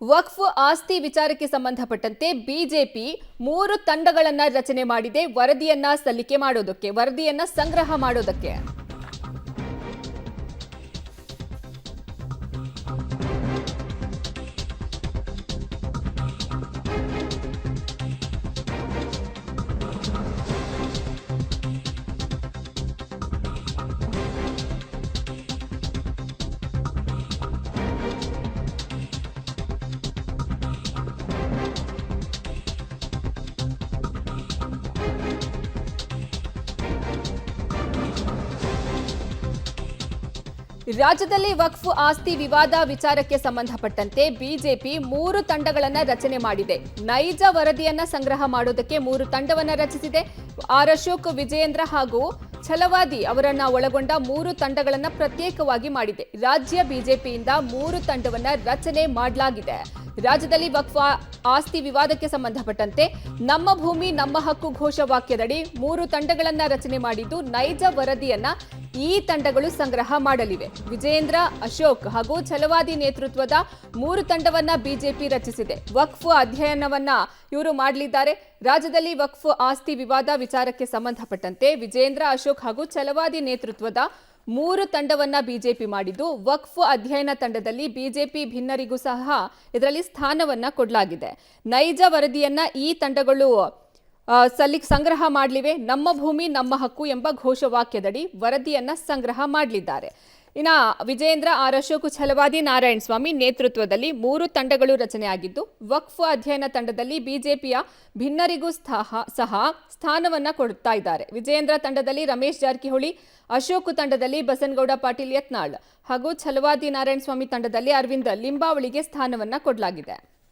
ವಕ್ಫ್ ಆಸ್ತಿ ವಿಚಾರಕ್ಕೆ ಸಂಬಂಧಪಟ್ಟಂತೆ ಬಿಜೆಪಿ 3 ತಂಡಗಳನ್ನು ರಚನೆ ಮಾಡಿದೆ ವರದಿಯನ್ನ ಸಲ್ಲಿಕೆ ಮಾಡೋದಕ್ಕೆ, ವರದಿಯನ್ನ ಸಂಗ್ರಹ ಮಾಡೋದಕ್ಕೆ. ರಾಜ್ಯದಲ್ಲಿ ವಕ್ಫ್ ಆಸ್ತಿ ವಿವಾದ ವಿಚಾರಕ್ಕೆ ಸಂಬಂಧಪಟ್ಟಂತೆ ಬಿಜೆಪಿ 3 ತಂಡಗಳನ್ನು ರಚನೆ ಮಾಡಿದೆ. ನೈಜ ವರದಿಯನ್ನ ಸಂಗ್ರಹ ಮಾಡೋದಕ್ಕೆ 3 ತಂಡವನ್ನು ರಚಿಸಿದೆ. ಆರ್ ಅಶೋಕ್, ವಿಜಯೇಂದ್ರ ಹಾಗೂ ಛಲವಾದಿ ಅವರನ್ನ ಒಳಗೊಂಡ 3 ತಂಡಗಳನ್ನು ಪ್ರತ್ಯೇಕವಾಗಿ ಮಾಡಿದೆ. ರಾಜ್ಯ ಬಿಜೆಪಿಯಿಂದ 3 ತಂಡವನ್ನು ರಚನೆ ಮಾಡಲಾಗಿದೆ. ರಾಜ್ಯದಲ್ಲಿ ವಕ್ಫ್ ಆಸ್ತಿ ವಿವಾದಕ್ಕೆ ಸಂಬಂಧಪಟ್ಟಂತೆ ನಮ್ಮ ಭೂಮಿ ನಮ್ಮ ಹಕ್ಕು ಘೋಷವಾಕ್ಯದಡಿ 3 ತಂಡಗಳನ್ನು ರಚನೆ ಮಾಡಿದ್ದು ನೈಜ ವರದಿಯನ್ನ ಈ ತಂಡಗಳು ಸಂಗ್ರಹ ಮಾಡಲಿವೆ. ವಿಜಯೇಂದ್ರ, ಅಶೋಕ್ ಹಾಗೂ ಛಲವಾದಿ ನೇತೃತ್ವದ 3 ತಂಡವನ್ನ ಬಿಜೆಪಿ ರಚಿಸಿದೆ. ವಕ್ಫ್ ಅಧ್ಯಯನವನ್ನ ಇವರು ಮಾಡಲಿದ್ದಾರೆ. ರಾಜ್ಯದಲ್ಲಿ ವಕ್ಫ್ ಆಸ್ತಿ ವಿವಾದ ವಿಚಾರಕ್ಕೆ ಸಂಬಂಧಪಟ್ಟಂತೆ ವಿಜಯೇಂದ್ರ, ಅಶೋಕ್ ಹಾಗೂ ಛಲವಾದಿ ನೇತೃತ್ವದ 3 ತಂಡವನ್ನ ಬಿಜೆಪಿ ಮಾಡಿದ್ದು, ವಕ್ಫ್ ಅಧ್ಯಯನ ತಂಡದಲ್ಲಿ ಬಿಜೆಪಿ ಭಿನ್ನರಿಗೂ ಸಹ ಇದರಲ್ಲಿ ಸ್ಥಾನವನ್ನ ಕೊಡಲಾಗಿದೆ. ನೈಜ ವರದಿಯನ್ನ ಈ ತಂಡಗಳು ಸಂಗ್ರಹ ಮಾಡಲಿವೆ. ನಮ್ಮ ಭೂಮಿ ನಮ್ಮ ಹಕ್ಕು ಎಂಬ ಘೋಷವಾಕ್ಯದಡಿ ವರದಿಯನ್ನ ಸಂಗ್ರಹ ಮಾಡಲಿದ್ದಾರೆ. ಇನ್ನು ವಿಜಯೇಂದ್ರ, ಆರ್ ಅಶೋಕ್, ಛಲವಾದಿ, ನಾರಾಯಣ ಸ್ವಾಮಿ ನೇತೃತ್ವದಲ್ಲಿ 3 ತಂಡಗಳು ರಚನೆಯಾಗಿದ್ದು, ವಕ್ಫ್ ಅಧ್ಯಯನ ತಂಡದಲ್ಲಿ ಬಿಜೆಪಿಯ ಭಿನ್ನರಿಗೂ ಸಹ ಸ್ಥಾನವನ್ನ ಕೊಡ್ತಾ ಇದ್ದಾರೆ. ವಿಜಯೇಂದ್ರ ತಂಡದಲ್ಲಿ ರಮೇಶ್ ಜಾರಕಿಹೊಳಿ, ಅಶೋಕ್ ತಂಡದಲ್ಲಿ ಬಸನಗೌಡ ಪಾಟೀಲ್ ಯತ್ನಾಳ್ ಹಾಗೂ ಛಲವಾದಿ ನಾರಾಯಣ ಸ್ವಾಮಿ ತಂಡದಲ್ಲಿ ಅರವಿಂದ್ ಲಿಂಬಾವಳಿಗೆ ಸ್ಥಾನವನ್ನ ಕೊಡಲಾಗಿದೆ.